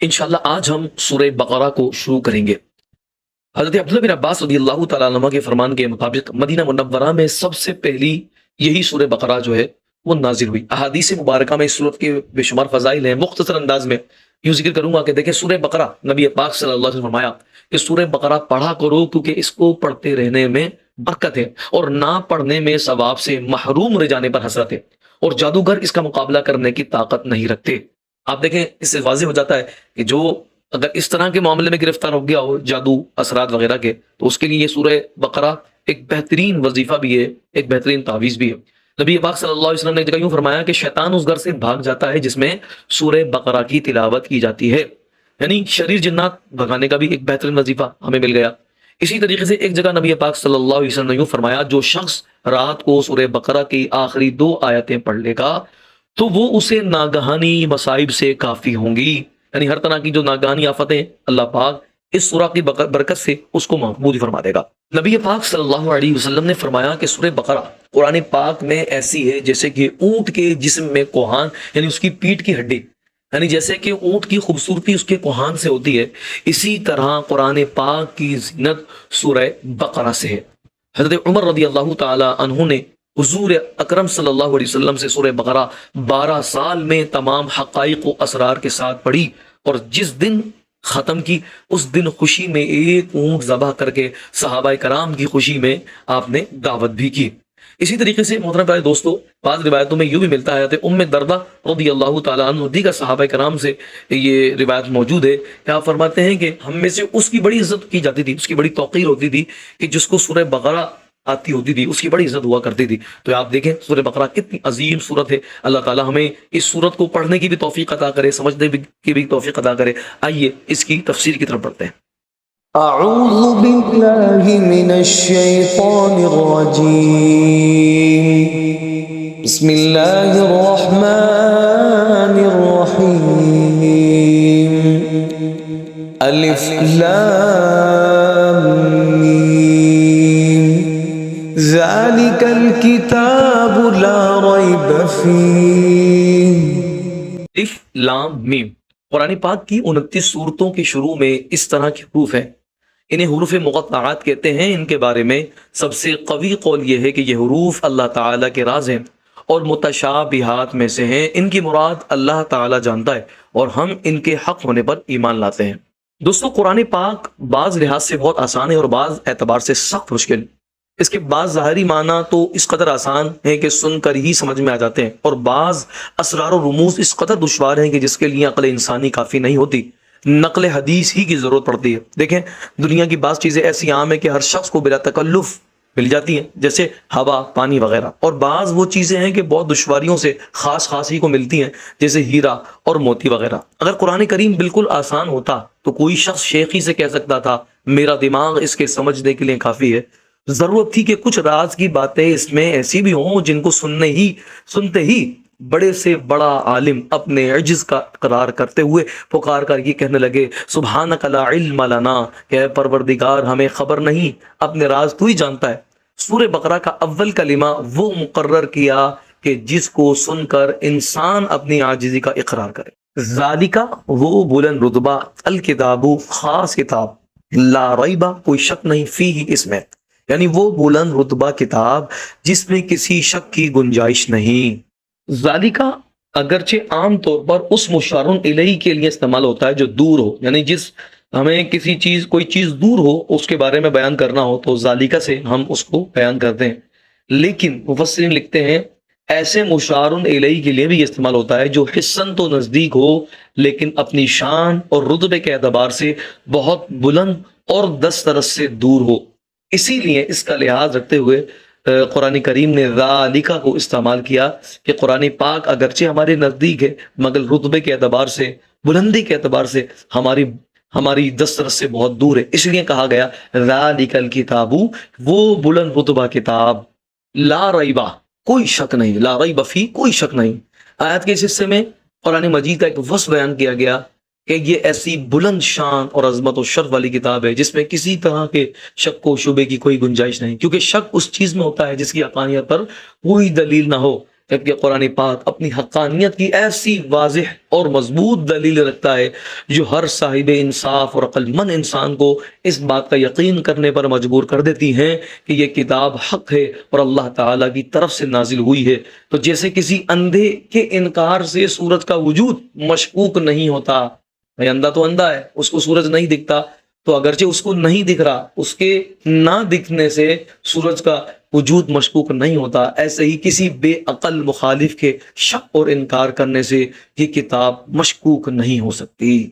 انشاءاللہ آج ہم سورہ بقرہ کو شروع کریں گے۔ حضرت عبداللہ بن عباس رضی اللہ تعالیٰ عنہ کے فرمان کے مطابق مدینہ منورہ میں سب سے پہلی یہی سورہ بقرہ جو ہے وہ نازل ہوئی۔ احادیث مبارکہ میں اس سورت کے بے شمار فضائل ہیں، مختصر انداز میں یوں ذکر کروں گا کہ دیکھیں سورہ بقرہ، نبی پاک صلی اللہ علیہ وسلم نے فرمایا کہ سورہ بقرہ پڑھا کرو کیونکہ اس کو پڑھتے رہنے میں برکت ہے اور نہ پڑھنے میں ثواب سے محروم رہ جانے پر حسرت ہے، اور جادوگر اس کا مقابلہ کرنے کی طاقت نہیں رکھتے۔ آپ دیکھیں اس سے واضح ہو جاتا ہے کہ جو اگر اس طرح کے معاملے میں گرفتار ہو گیا ہو جادو اثرات وغیرہ کے، تو اس کے لیے یہ سورہ بقرہ ایک بہترین وظیفہ بھی ہے، ایک بہترین تعویذ بھی ہے۔ نبی پاک صلی اللہ علیہ وسلم نے ایک جگہ یوں فرمایا کہ شیطان اس گھر سے بھاگ جاتا ہے جس میں سورہ بقرہ کی تلاوت کی جاتی ہے، یعنی شریر جنات بھگانے کا بھی ایک بہترین وظیفہ ہمیں مل گیا۔ اسی طریقے سے ایک جگہ نبی پاک صلی اللہ علیہ وسلم نے یوں فرمایا جو شخص رات کو سورہ بقرہ کی آخری 2 آیتیں پڑھ لے گا تو وہ اسے ناگہانی مصائب سے کافی ہوں گی، یعنی ہر طرح کی جو ناگہانی آفتیں اللہ پاک اس سورہ کی برکت سے اس کو محفوظ فرما دے گا۔ نبی پاک صلی اللہ علیہ وسلم نے فرمایا کہ سورہ بقرہ قرآن پاک میں ایسی ہے جیسے کہ اونٹ کے جسم میں کوہان، یعنی اس کی پیٹھ کی ہڈی، یعنی جیسے کہ اونٹ کی خوبصورتی اس کے کوہان سے ہوتی ہے، اسی طرح قرآن پاک کی زینت سورہ بقرہ سے ہے۔ حضرت عمر رضی اللہ تعالی عنہ نے حضور اکرم صلی اللہ علیہ وسلم سے سورہ بقرہ 12 سال میں تمام حقائق و اسرار کے ساتھ پڑھی، اور جس دن ختم کی اس دن خوشی میں ایک اونٹ ذبح کر کے صحابہ کرام کی خوشی میں آپ نے دعوت بھی کی۔ اسی طریقے سے محترم پیارے دوستو، بعض روایتوں میں یوں بھی ملتا ہے کہ ام دردہ رضی اللہ تعالیٰ عنہ دیگر صحابہ کرام سے یہ روایت موجود ہے کہ آپ فرماتے ہیں کہ ہم میں سے اس کی بڑی عزت کی جاتی تھی، اس کی بڑی توقیر ہوتی تھی کہ جس کو سورہ بقرہ آتی ہوتی تھی اس کی بڑی عزت ہوا کرتی تھی۔ تو آپ دیکھیں سورہ بقرہ کتنی عظیم سورت ہے، اللہ تعالیٰ ہمیں اس سورت کو پڑھنے کی بھی توفیق عطا کرے، سمجھنے کی بھی توفیق عطا کرے۔ آئیے اس کی تفسیر کی طرف بڑھتے ہیں۔ اعوذ باللہ من الشیطان الرجیم، بسم اللہ الرحمن الرحیم، الف لام میم، ذالک الکتاب لا ریب فیہ۔ الف لام میم قرآن پاک کی 29 سورتوں کے شروع میں اس طرح کے حروف ہیں، انہیں حروف مقطعات کہتے ہیں۔ ان کے بارے میں سب سے قوی قول یہ ہے کہ یہ حروف اللہ تعالیٰ کے راز ہیں اور متشابہات میں سے ہیں، ان کی مراد اللہ تعالیٰ جانتا ہے اور ہم ان کے حق ہونے پر ایمان لاتے ہیں۔ دوستو قرآن پاک بعض لحاظ سے بہت آسان ہے اور بعض اعتبار سے سخت مشکل۔ اس کے بعض ظاہری معنی تو اس قدر آسان ہیں کہ سن کر ہی سمجھ میں آ جاتے ہیں، اور بعض اسرار و رموز اس قدر دشوار ہیں کہ جس کے لیے عقل انسانی کافی نہیں ہوتی، نقل حدیث ہی کی ضرورت پڑتی ہے۔ دیکھیں دنیا کی بعض چیزیں ایسی عام ہیں کہ ہر شخص کو بلا تکلف مل جاتی ہیں، جیسے ہوا، پانی وغیرہ، اور بعض وہ چیزیں ہیں کہ بہت دشواریوں سے خاص ہی کو ملتی ہیں، جیسے ہیرا اور موتی وغیرہ۔ اگر قرآن کریم بالکل آسان ہوتا تو کوئی شخص شیخی سے کہہ سکتا تھا میرا دماغ اس کے سمجھنے کے لیے کافی ہے۔ ضرورت تھی کہ کچھ راز کی باتیں اس میں ایسی بھی ہوں جن کو سنتے ہی بڑے سے بڑا عالم اپنے عجز کا اقرار کرتے ہوئے پکار کر یہ کہنے لگے سبحانک لا علم لنا، کہ اے پروردگار ہمیں خبر نہیں، اپنے راز تو ہی جانتا ہے۔ سورہ بقرہ کا اول کلمہ وہ مقرر کیا کہ جس کو سن کر انسان اپنی عاجزی کا اقرار کرے۔ ذالکہ وہ بلند رتبہ، الکتاب خاص کتاب، لا ریبہ کوئی شک نہیں، فیہ اس میں، یعنی وہ بلند رتبہ کتاب جس میں کسی شک کی گنجائش نہیں۔ ذالکہ اگرچہ عام طور پر اس مشار الیہ کے لیے استعمال ہوتا ہے جو دور ہو، یعنی جس ہمیں کوئی چیز دور ہو اس کے بارے میں بیان کرنا ہو تو ذالکہ سے ہم اس کو بیان کرتے ہیں، لیکن مفسرین لکھتے ہیں ایسے مشار الیہ کے لیے بھی استعمال ہوتا ہے جو حسن تو نزدیک ہو لیکن اپنی شان اور رتبے کے اعتبار سے بہت بلند اور دسترس سے دور ہو۔ اسی لیے اس کا لحاظ رکھتے ہوئے قرآن کریم نے ذالکہ کو استعمال کیا کہ قرآن پاک اگرچہ ہمارے نزدیک ہے مگر رتبے کے اعتبار سے، بلندی کے اعتبار سے ہماری دسترس سے بہت دور ہے، اس لیے کہا گیا ذالک الکتاب وہ بلند رتبہ کتاب، لا ریبہ کوئی شک نہیں، لا ریب فی کوئی شک نہیں۔ آیت کے اس حصے میں قرآن مجید کا ایک وصف بیان کیا گیا کہ یہ ایسی بلند شان اور عظمت و شرف والی کتاب ہے جس میں کسی طرح کے شک و شبے کی کوئی گنجائش نہیں، کیونکہ شک اس چیز میں ہوتا ہے جس کی حقانیت پر کوئی دلیل نہ ہو، جبکہ قرآن پاک اپنی حقانیت کی ایسی واضح اور مضبوط دلیل رکھتا ہے جو ہر صاحب انصاف اور عقل مند انسان کو اس بات کا یقین کرنے پر مجبور کر دیتی ہیں کہ یہ کتاب حق ہے اور اللہ تعالیٰ کی طرف سے نازل ہوئی ہے۔ تو جیسے کسی اندھے کے انکار سے سورج کا وجود مشکوک نہیں ہوتا، بھائی اندھا تو اندھا ہے، اس کو سورج نہیں دکھتا، تو اگرچہ اس کو نہیں دکھ رہا، اس کے نہ دکھنے سے سورج کا وجود مشکوک نہیں ہوتا، ایسے ہی کسی بے عقل مخالف کے شک اور انکار کرنے سے یہ کتاب مشکوک نہیں ہو سکتی۔